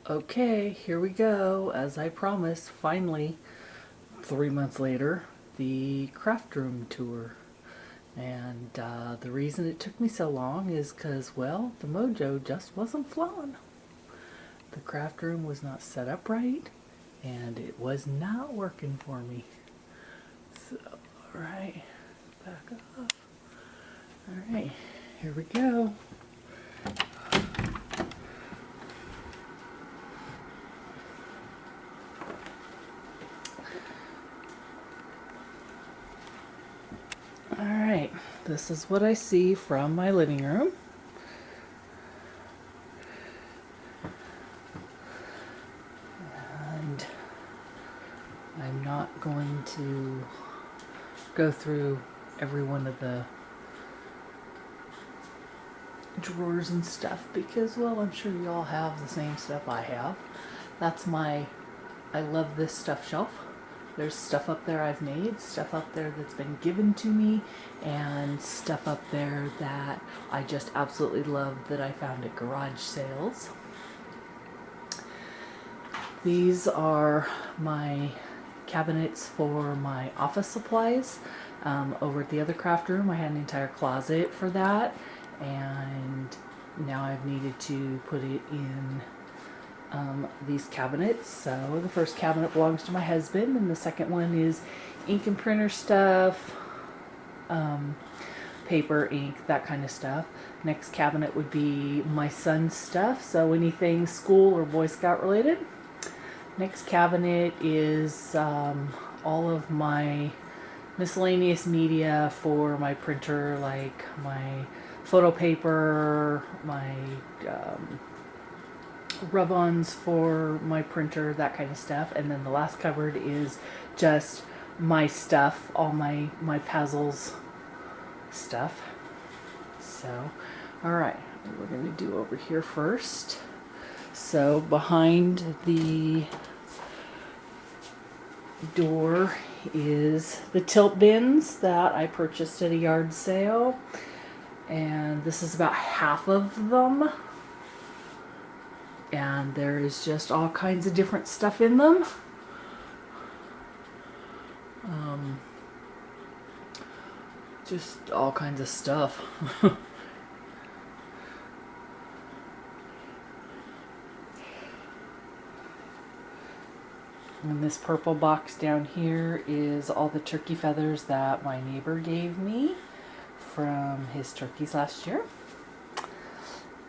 Okay, here we go. As I promised, finally, 3 months later, the craft room tour. And the reason it took me so long is because, well, the mojo just wasn't flowing. The craft room was not set up right, and it was not working for me. So, alright, back up. Alright, here we go. Alright, this is what I see from my living room. And I'm not going to go through every one of the drawers and stuff because, well, I'm sure you all have the same stuff I have. That's my I love this stuff shelf. There's stuff up there I've made, stuff up there that's been given to me, and stuff up there that I just absolutely love that I found at garage sales. These are my cabinets for my office supplies. Over at the other craft room, I had an entire closet for that, and now I've needed to put it in these cabinets. So the first cabinet belongs to my husband, and the second one is ink and printer stuff, paper, ink, that kind of stuff. Next cabinet would be my son's stuff, so anything school or Boy Scout related. Next cabinet is all of my miscellaneous media for my printer, like my photo paper, my rub-ons for my printer, that kind of stuff. And then the last cupboard is just my stuff, all my puzzles stuff. So, alright, we're going to do over here first. So behind the door is the tilt bins that I purchased at a yard sale. And this is about half of them. And there is just all kinds of different stuff in them. Just all kinds of stuff. And this purple box down here is all the turkey feathers that my neighbor gave me from his turkeys last year.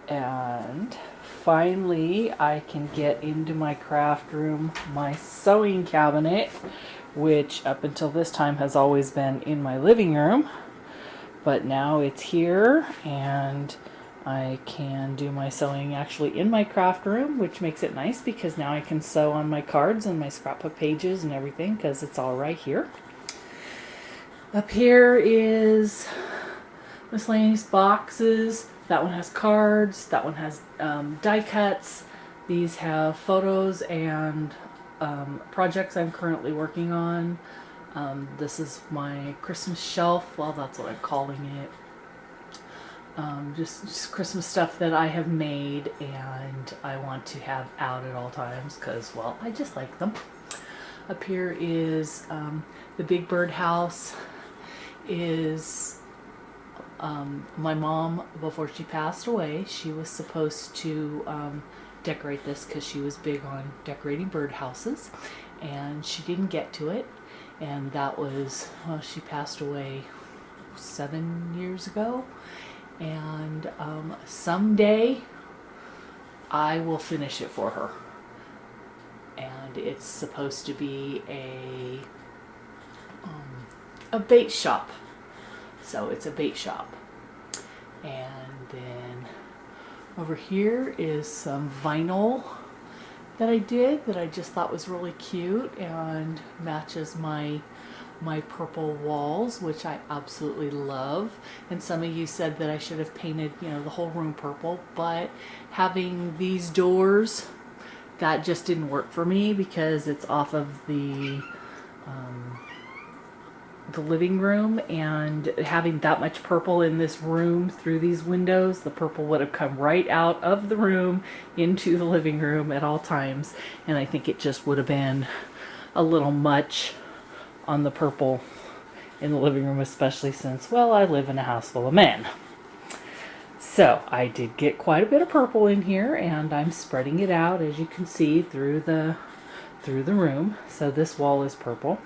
And finally, I can get into my craft room, my sewing cabinet, which up until this time has always been in my living room. But now it's here, and I can do my sewing actually in my craft room, which makes it nice because now I can sew on my cards and my scrapbook pages and everything because it's all right here. Up here is miscellaneous boxes. That one has cards. That one has die cuts. These have photos and projects I'm currently working on. This is my Christmas shelf. Well, that's what I'm calling it. Just Christmas stuff that I have made and I want to have out at all times because, well, I just like them. Up here is the Big Bird house. Is my mom, before she passed away, she was supposed to decorate this because she was big on decorating birdhouses, and she didn't get to it. And that was, well, she passed away 7 years ago. And someday I will finish it for her. And it's supposed to be a bait shop. So it's a bait shop. And then over here is some vinyl that I did that I just thought was really cute and matches my purple walls, which I absolutely love. And some of you said that I should have painted, the whole room purple, but having these doors, that just didn't work for me because it's off of the the living room, and having that much purple in this room through these windows, the purple would have come right out of the room into the living room at all times, and I think it just would have been a little much on the purple in the living room, especially since, well, I live in a house full of men. So I did get quite a bit of purple in here, and I'm spreading it out, as you can see, through the room. So this wall is purple.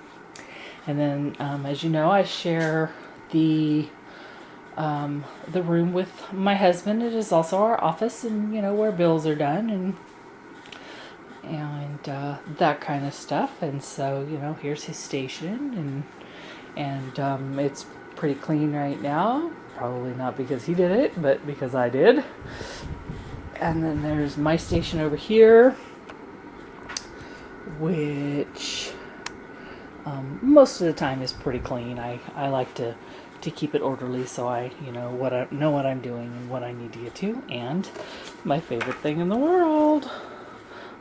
And then, as you know, I share the room with my husband. It is also our office, and where bills are done and that kind of stuff. And so here's his station, and it's pretty clean right now. Probably not because he did it, but because I did. And then there's my station over here, which most of the time is pretty clean. I like to keep it orderly, so I know what I'm doing and what I need to get to. And my favorite thing in the world,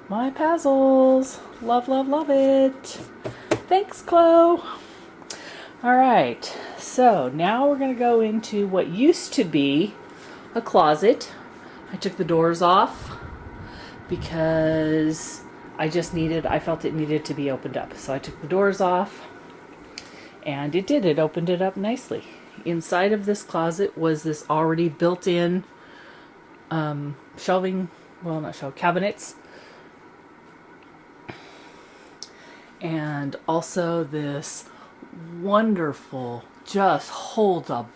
my puzzles. Love, love, love it. Thanks, Chloe. All right, so now we're going to go into what used to be a closet. I took the doors off because I felt it needed to be opened up. So I took the doors off, and it opened it up nicely. Inside of this closet was this already built-in cabinets. And also this wonderful, just holds a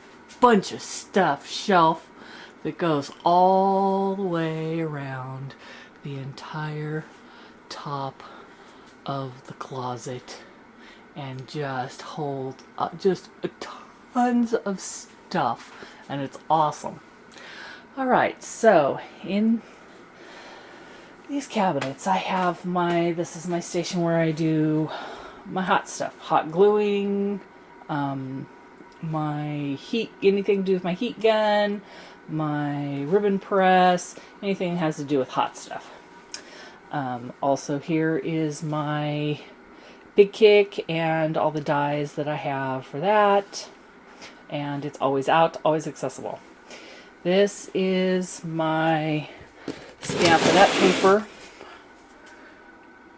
bunch of stuff shelf that goes all the way around the entire top of the closet, and just holds tons of stuff, and it's awesome. All right, so in these cabinets I have this is my station where I do my hot stuff, hot gluing, my heat, anything to do with my heat gun, my ribbon press, anything that has to do with hot stuff. Also here is my Big Kick and all the dies that I have for that, and it's always out, always accessible. This is my Stampin' Up paper,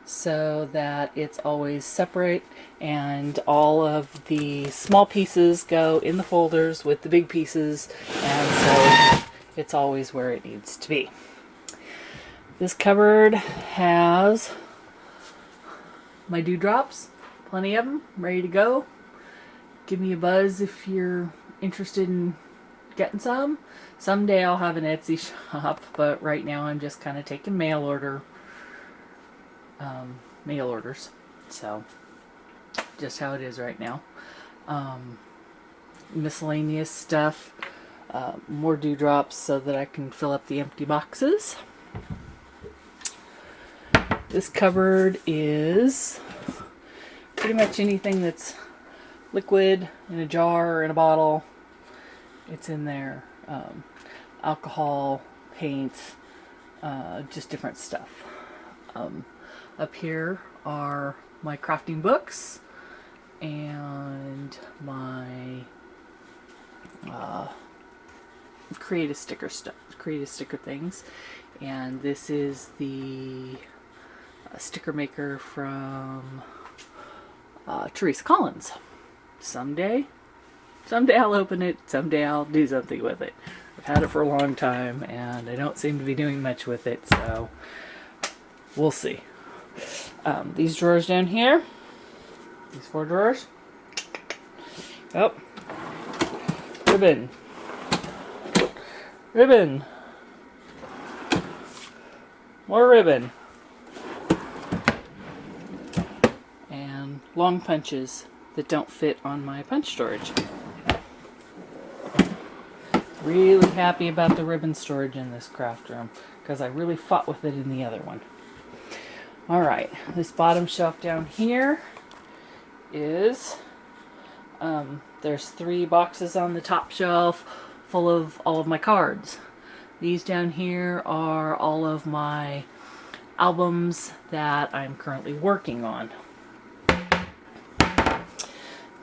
so that it's always separate, and all of the small pieces go in the folders with the big pieces, and so it's always where it needs to be. This cupboard has my dewdrops, plenty of them, ready to go. Give me a buzz if you're interested in getting some. Someday I'll have an Etsy shop, but right now I'm just kind of taking mail orders. So just how it is right now. Miscellaneous stuff, more dewdrops so that I can fill up the empty boxes. This cupboard is pretty much anything that's liquid in a jar or in a bottle. It's in there. Alcohol, paints, just different stuff. Up here are my crafting books and my creative sticker things. And this is the sticker maker from Teresa Collins. Someday I'll open it, someday I'll do something with it. I've had it for a long time and I don't seem to be doing much with it, so we'll see. These drawers down here, these 4 drawers. Oh, ribbon, more ribbon, and long punches that don't fit on my punch storage. Really happy about the ribbon storage in this craft room because I really fought with it in the other one. Alright, this bottom shelf down here is, there's 3 boxes on the top shelf full of all of my cards. These down here are all of my albums that I'm currently working on.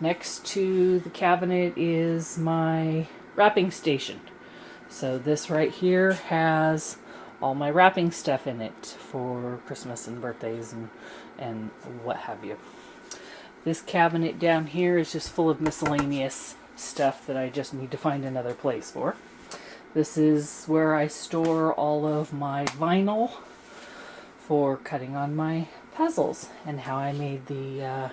Next to the cabinet is my wrapping station. So this right here has all my wrapping stuff in it for Christmas and birthdays and what have you. This cabinet down here is just full of miscellaneous stuff that I just need to find another place for. This is where I store all of my vinyl for cutting on my puzzles and how I made the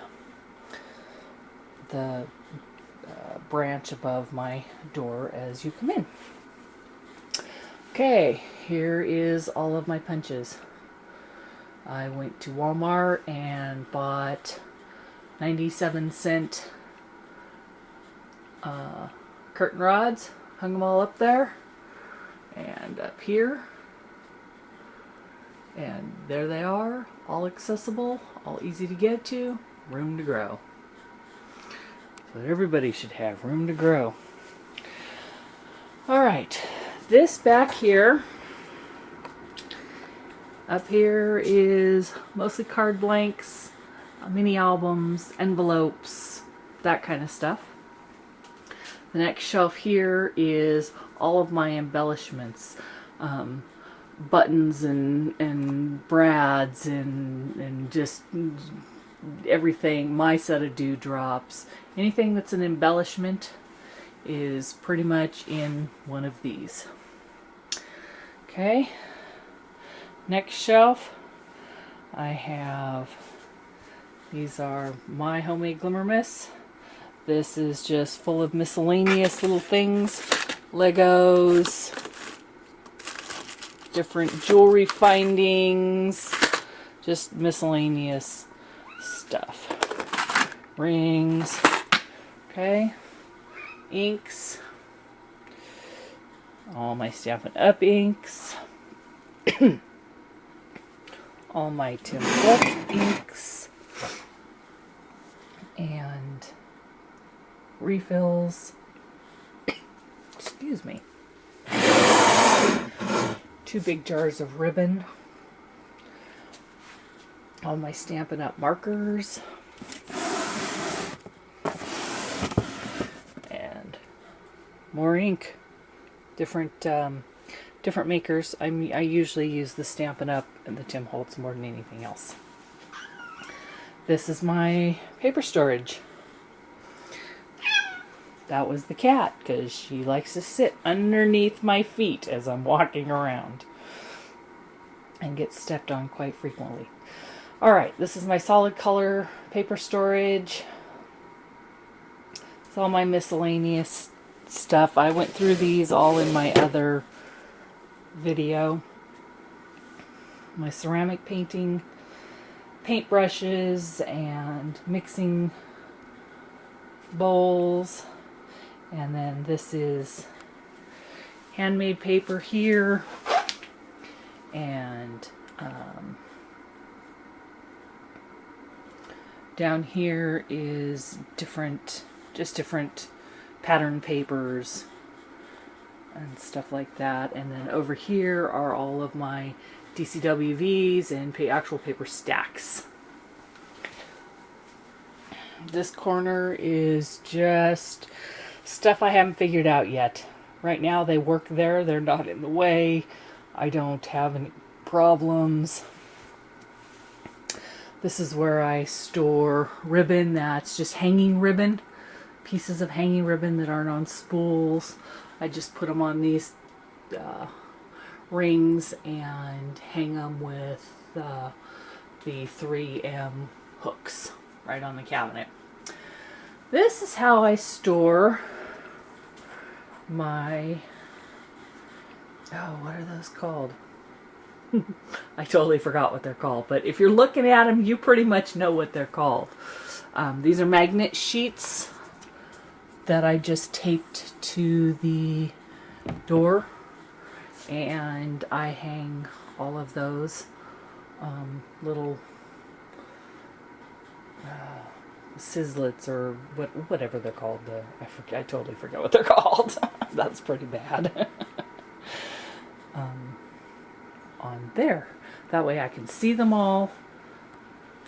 branch above my door as you come in. Okay, here is all of my punches. I went to Walmart and bought 97-cent curtain rods, hung them all up there and up here, and there they are, all accessible, all easy to get to, room to grow. So everybody should have room to grow. Alright, this back here, up here is mostly card blanks, mini albums, envelopes, that kind of stuff. The next shelf here is all of my embellishments, buttons and brads and just everything, my set of dewdrops. Anything that's an embellishment is pretty much in one of these. Okay, next shelf I have, these are my homemade glimmer mist. This is just full of miscellaneous little things, Legos, different jewelry findings, just miscellaneous stuff. Rings, okay, inks, all my Stampin' Up inks, all my Tim Holtz inks, and refills, excuse me, 2 big jars of ribbon, all my Stampin' Up markers, and more ink, different makers. I usually use the Stampin' Up and the Tim Holtz more than anything else. This is my paper storage. That was the cat, because she likes to sit underneath my feet as I'm walking around and gets stepped on quite frequently. Alright, this is my solid color paper storage. It's all my miscellaneous stuff. I went through these all in my other video. My ceramic painting, paintbrushes, and mixing bowls. And then this is handmade paper here, and down here is different pattern papers and stuff like that. And then over here are all of my DCWVs and actual paper stacks. This corner is just stuff I haven't figured out yet. Right now they work there, they're not in the way. I don't have any problems. This is where I store ribbon that's just hanging ribbon. Pieces of hanging ribbon that aren't on spools. I just put them on these rings and hang them with the 3M hooks right on the cabinet. This is how I store my, what are those called? I totally forgot what they're called, but if you're looking at them, you pretty much know what they're called. These are magnet sheets that I just taped to the door, and I hang all of those little sizzlets, or whatever they're called. I totally forget what they're called. That's pretty bad. On there. That way I can see them all.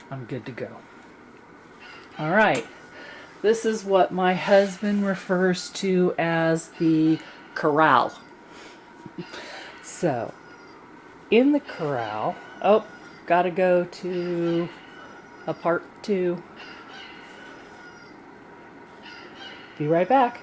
I'm good to go. Alright. This is what my husband refers to as the corral. So, in the corral, oh, gotta go to a part 2. Be right back.